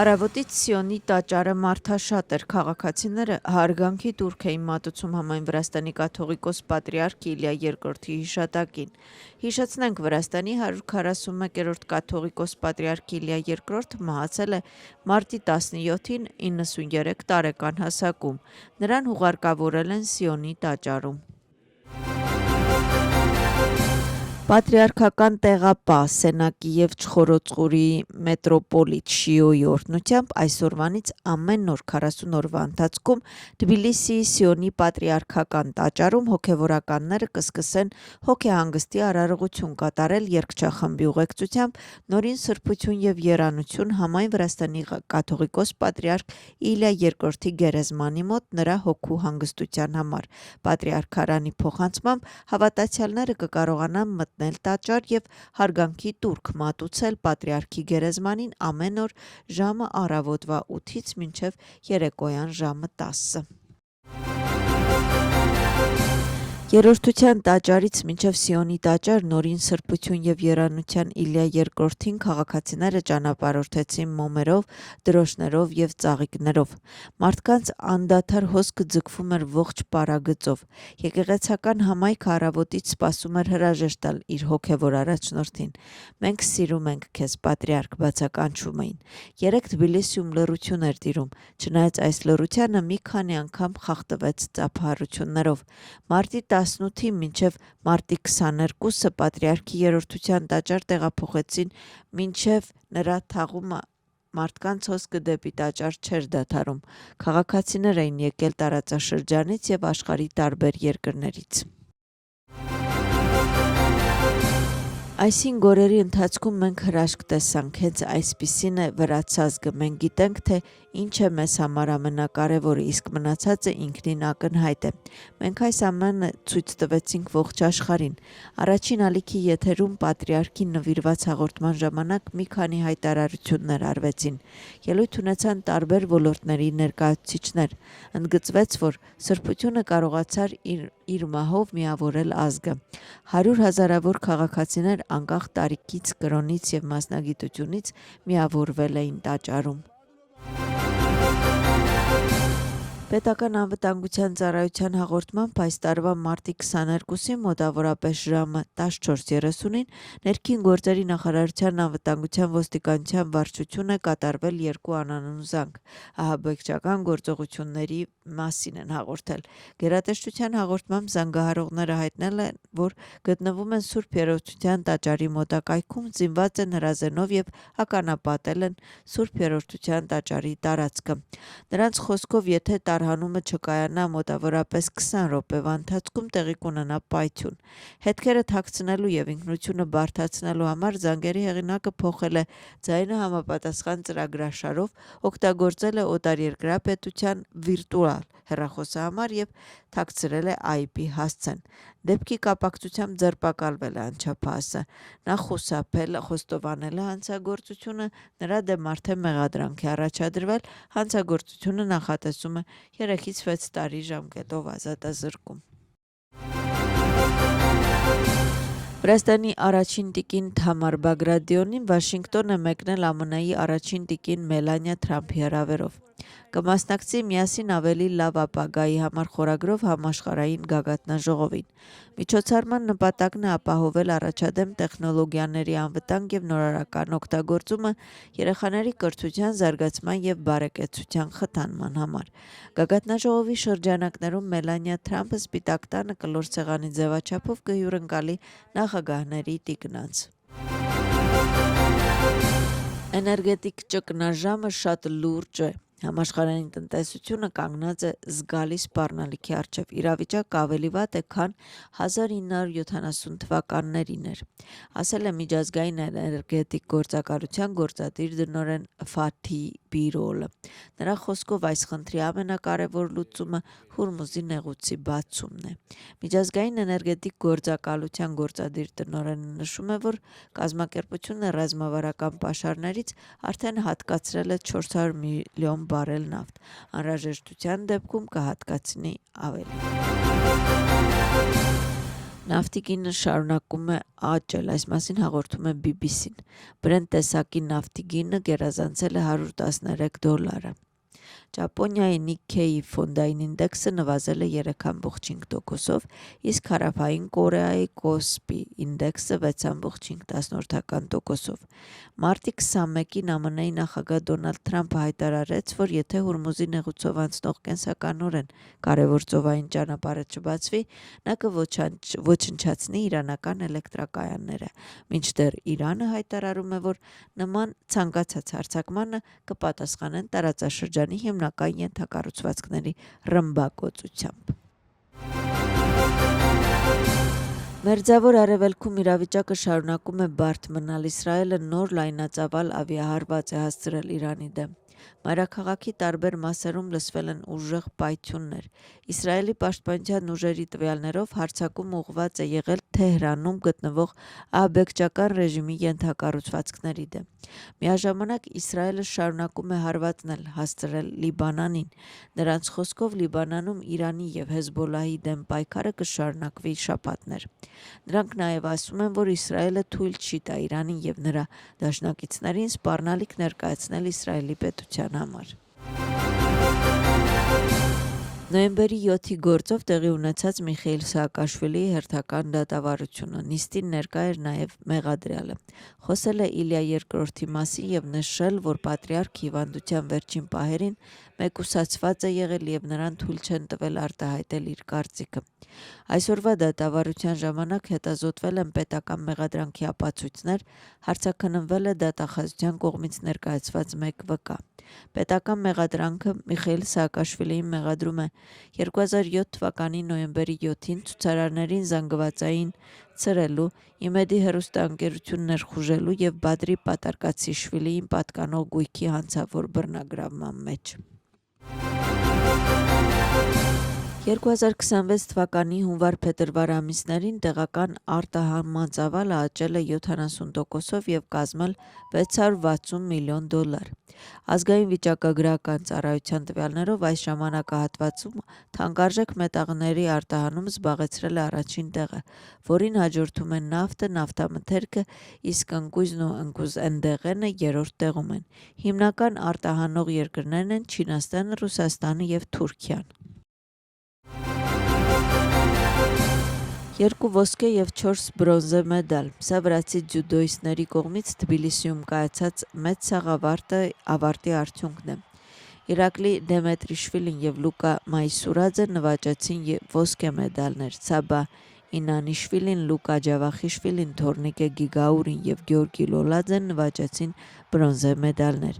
Առավոտից Սիոնի տաճարը մարդաշատ էր, քաղաքացիները հարգանքի տուրք էին մատուցում համայն Վրաստանի կաթողիկոս պատրիարք Իլիա II-ի հիշատակին։ Հիշեցնենք, Վրաստանի 141-րդ կաթողիկոս պատրիարք Իլիա II մահացել է մարտի 17-ին 93 տարեկան հասակում։ Նրան հուղարկավորել են Սիոնի տաճարում։ Պատրիարքական տեղապահ Սենակի և Չխորոծխուրի մետրոպոլիտ Շիոյի օրհնությամբ այսօրվանից ամեն օր 40 օրվա ընթացքում Թբիլիսիի Սիոնի պատրիարքական տաճարում հոգևորականները կսկսեն հոգեհանգստի արարողություն կատարել երգչախմբի ուղեկցությամբ նորին սրբություն և երանություն համայն Վրաստանի կաթողիկոս պատրիարք Իլիա II-ի գերեզմանի մոտ նրա հոգու հանգստության համար։ Պատրիարքարանի փոխանցմամբ հավատացյալները կկարողանան մտնել տաճար և հարգանքի տուրք մատուցել պատրիարքի գերեզմանին ամեն օր ժամը առավոտվա 8-ից մինչև երեկոյան ժամը 10-ը։ Երրորդության տաճարից մինչև Սիոնի տաճար նորին սրբություն և երանության Իլիա II-ին քաղաքացիները ճանապարհորդեցին մոմերով, դրոշներով և ծաղիկներով։ Մարդկանց անդադար հոսքը ձգվում էր ողջ պարագծով։ Եկեղեցական համայնքը առավոտից սպասում էր հրաժեշտ տալ իր հոգևոր առաջնորդին։ «Մենք սիրում ենք քեզ, պատրիարք», բացականչում էին։ Երեկ Թբիլիսիում լռություն էր տիրում, չնայած այս լռությանը մի քանի անգամ խախտվեց ծափահարություններով։ Մարտի 18-ին մինչև մարտի 22-ը պատրիարքի երրորդության տաճար տեղափոխեցին, մինչև նրա թաղումը մարդկանց հոսքը դեպի տաճար չէր դադարում։ Քաղաքացիներ էին եկել տարածաշրջանից և աշխարհի տարբեր երկրներից։ Այս 5 օրերի ընթացքում մենք հրաշք տեսանք, հենց այսպիսին է վրացազգը, մենք գիտենք, թե ինչ է մեզ համար ամենակարևորը, իսկ մնացածը ինքնին ակնհայտ է։ Մենք այս ամենը ցույց տվեցինք ողջ աշխարհին։ Առաջին ալիքի եթերում պատրիարքին նվիրված հաղորդման ժամանակ մի քանի հայտարարություններ արվեցին։ Ելույթ ունեցան տարբեր ոլորտների ներկայացուցիչներ։ Ընդգծվեց, որ սրբությունը կարողացար իր մահով միավորել ազգը։ 100 հազարավոր քաղաքացիներ անկախ տարիքից, կրոնից և մասնագիտությունից միավորվել էին տաճարում։ Պետական անվտանգության ծառայության հաղորդմամբ այս տարվա մարտի 22-ին մոտավորապես ժամը 14:30-ին ներքին գործերի նախարարության անվտանգության ոստիկանության վարչություն է կատարվել 2 անանուն զանգ։ Ահաբեկչական գործողությունների մասին են հաղորդել։ Գերատեսչության հաղորդմամբ զանգահարողները հայտնել են, որ գտնվում են Սուրբ Երրորդության տաճարի մոտակայքում, զինված են հրազենով և ականապատել են Սուրբ Երրորդության տաճարի տարածքը։ Նրանց խոսքով, եթե տարհանումը չկայանա, մոտավորապես 20 րոպեվա ընթացքում տեղի կունենա պայթյուն։ Հետքերը թաքցնելու և ինքնությունը բարդացնելու համար զանգերի հեղինակը փոխել է ձայնը համապատասխան ծրագրաշարով, օգտագործել է օտարերկրյա պետության վիրտուալ հեռախոսահամար և թաքցրել է IP հասցեն։ Դեպքի կապակցությամբ ձերբակալվել է անչափահասը։ Նա խուսափել, խոստովանել է հանցագործությունը, նրա դեմ արդեն մեղադրանք է առաջադրվել, հանցագործությունը նախատեսում է 3-ից 6 տարի ժամկետով ազատազրկում։ Վրաստանի առաջին տիկին Թամար Բագրադիոնին Վաշինգտոն է մեկնել ԱՄՆ-ի առաջին տիկին Մելանիա Թրամփի հրավերով։ Կմասնակցի «Միասին ավելի լավ ապագայի» համար խորագրով համաշխարհային գագաթնաժողովին։ Միջոցառման նպատակն է ապահովել առաջադեմ տեխնոլոգիաների անվտանգ և նորարարական օգտագործումը երեխաների կրթության, զարգացման և բարեկեցության խթանման համար։ Գագաթնաժողովի շրջանակներում Մելանիա Թրամփը Սպիտակ տանը կլոր սեղանի ձևաչափով կհյուրընկալի նախագահների տիկնանց։ Էներգետիկ ճգնաժամը շատ լուրջ է։ Համաշխարհային տնտեսությունը կանգնած է զգալի սպառնալիքի առջև։ Իրավիճակը ավելի վատ է, քան 1970 թվականներին էր, ասել է միջազգային էներգետիկ գործակալության գործադիր տնօրեն Ֆաթի Բիրոլը։ Նրա խոսքով այս խնդրի ամենակարևոր լուծումը Հորմուզի նեղուցի բացումն է։ Միջազգային էներգետիկ գործակալության գործադիր տնօրենը նշում է, որ կազմակերպությունը ռազմավարական պաշարներից արդեն հատկացրել է 400 միլիոն բարել նավթ, անհրաժեշտության դեպքում կհատկացնի ավելի։ Նավթիգինը շարունակում է աճել, այս մասին հաղորդում է BBC-ն։ Brent տեսակի նավթիգինը գերազանցել է $113։ Ճապոնիայի Nikkei ֆոնդային ինդեքսը նվազել է 3,5%-ով, իսկ Հարավային Կորեայի Kospi ինդեքսը 6,5%-ով։ Մարտի 21-ին ԱՄՆ-ի նախագահ Դոնալդ Թրամփը հայտարարեց, որ եթե Հորմուզի նեղուցով անցնող կենսականորեն կարևոր ծովային ճանապարհը չբացվի, նա կոչնչացնի իրանական էլեկտրակայանները, մինչդեռ Իրանը հայտարարում է, որ նման ցանկացած հարձակմանը կպատասխանեն տարածաշրջանի հիմնական ենթակառուցվածքների ռմբակոծությամբ։ Մերձավոր Արևելքում իրավիճակը շարունակում է բարդ մնալ, Իսրայելը նոր լայնածավալ ավիահարված է հասցրել Իրանի դեմ։ Մայրաքաղաքի տարբեր մասերում լսվել են ուժեղ պայթյուններ։ Իսրայելի պաշտպանության ուժերի տվյալներով հարձակում ուղղված է եղել Թեհրանում գտնվող ահաբեկչական ռեժիմի ենթակառուցվածքների դեմ։ Միաժամանակ Իսրայելը շարունակում է հարվածներ հասցրել Լիբանանին։ Նրանց խոսքով Լիբանանում Իրանի և Հեզբոլլահի դեմ պայքարը կշարունակվի շաբաթներ։ Նրանք նաև ասում են, որ Իսրայելը թույլ չի տա Իրանին և նրա դաշնակիցներին սպառնալիք ներկայացնել Իսրայելի պետության համար։ Նոյեմբերի 7-ի գործով տեղի ունեցած Միխեիլ Սաակաշվիլիի հերթական դատավարությունը, նիստին ներկա էր նաև մեղադրյալը, խոսել է Իլյա II-ի մասին և նշել, որ պատրիարք հիվանդության վերջին պահերին մեկուսացված է եղել և նրան թույլ չեն տվել արտահայտել իր կարծիքը։ Այսօրվա դատավարության ժամանակ հետազոտվել են պետական մեղադրանքի ապացույցներ, հարցաքննվել է դատախազության կողմից ներկայացված մեկ վկա։ Պետական մեղադրանքը Միխեիլ Սաակաշվիլիին մեղադրում է 2007 թվականի նոյեմբերի 7-ին ցուցարարներին զանգվածային ցրելու, ԻՄԵԴ-ի հեռուստաընկերություն ներխուժելու և Բադրի Պատարկացիշվիլիին պատկանող գույքի հանցավոր բռնագրավման մեջ։ 2026 թվականի հունվար-փետրվար ամիսներին տեղական արտահանման ծավալը աճել է 70%-ով և կազմել $660 միլիոն։ Ազգային վիճակագրական ծառայության տվյալներով այս ժամանակահատվածում թանկարժեք մետաղների արտահանումը զբաղեցրել է առաջին տեղը, որին հաջորդում են նավթը, նավթամթերքը, իսկ ընկույզն ու ընկուզէնդեղենը երրորդ տեղում են։ Հիմնական արտահանող երկրներն են Չինաստանը, Ռուսաստանը և Թուրքիան։ 2 ոսկե և 4 բրոնզե մեդալ։ Սա վրացի ձյուդոիստների կողմից Թբիլիսիում կայացած մեծ սաղավարտի ավարտի արդյունքն է։ Իրակլի Դեմետրիշվիլին և Լուկա Մայսուրաձը նվաճեցին ոսկե մեդալներ, Ցաբա Ինանիշվիլին, Լուկա Ջավախիշվիլին, Թորնիկե Գիգաուրին և Գյորգի Լոլաձեն նվաճեցին բրոնզե մեդալներ։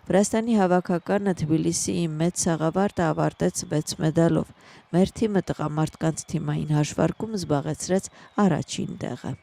Վրաստանի հավաքականը Թբիլիսիի մեծ սաղավարտը ավարտեց 6 մեդալով։ Մեր թիմը տղամարդկանց թիմային հաշվարկում զբաղեցրեց առաջին տեղը։